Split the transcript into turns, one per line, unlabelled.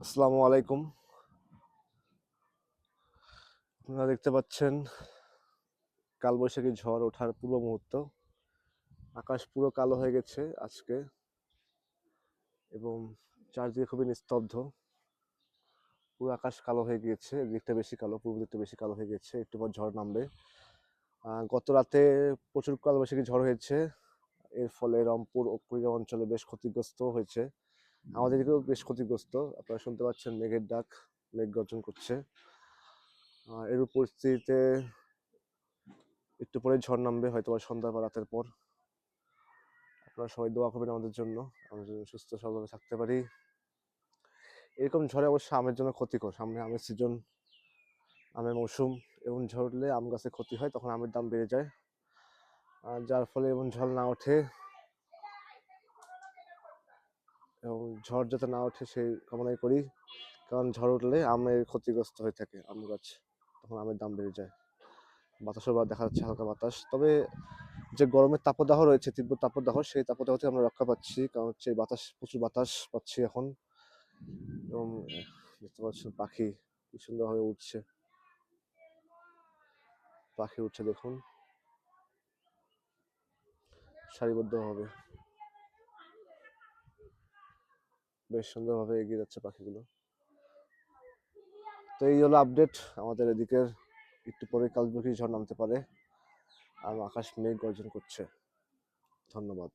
আসসালামু আলাইকুম। আপনারা দেখতে পাচ্ছেন কালবৈশাখী ঝড় ওঠার পূর্ব মুহূর্ত। আকাশ পুরো কালো হয়ে গেছে আজকে এবং চারদিকে খুবই নিস্তব্ধ। পুরো আকাশ কালো হয়ে গিয়েছে, দিকটা বেশি কালো, পূর্ব দিকটা বেশি কালো হয়ে গেছে। একটু পর ঝড় নামবে। গত রাতে প্রচুর কালবৈশাখী ঝড় হয়েছে। এর ফলে রংপুর ও কুড়িগ্রাম অঞ্চলে বেশ ক্ষতিগ্রস্ত হয়েছে। আমাদের দিকেও বেশ ক্ষতিগ্রস্ত। আপনারা শুনতে পাচ্ছেন মেঘের ডাক, মেঘ গর্জন করছে। এরূপ পরিস্থিতিতে একটু পরে ঝড় নামবে, হয়তো সন্ধ্যা বা রাতের পর। আপনারা সবাই দোয়া করবেন আমাদের জন্য, আমরা যেন সুস্থ সবলভাবে থাকতে পারি। এরকম ঝড়ে অবশ্য আমের জন্য ক্ষতিকর। সামনে আমের সিজন, আমের মৌসুম। এবং ঝড় উঠলে আম গাছে ক্ষতি হয়, তখন আমের দাম বেড়ে যায়। যার ফলে এবং ঝড় না ওঠে এবং ঝড় যাতে না ওঠে সেই কামনাই করি। কারণ ঝড় উঠলে আমের ক্ষতিগ্রস্ত হয়ে থাকে আম গাছ, তখন আমের দাম বেড়ে যায়। বাতাসও দেখা যাচ্ছে হালকা বাতাস। তবে যে গরমের তাপদাহ রয়েছে, তীব্র তাপদাহ, সেই তাপদাহ থেকে আমরা রক্ষা পাচ্ছি, কারণ হচ্ছে বাতাস, প্রচুর বাতাস পাচ্ছি এখন। এবং দেখতে পাচ্ছেন পাখি কি সুন্দরভাবে উঠছে, পাখি উঠছে দেখুন সারিবদ্ধভাবে, বেশ সুন্দরভাবে এগিয়ে যাচ্ছে পাখিগুলো। তো এই হলো আপডেট আমাদের এদিকের। একটু পরে কালবৈশাখী ঝড় নামতে পারে আর আকাশ মেঘ গর্জন করছে। ধন্যবাদ।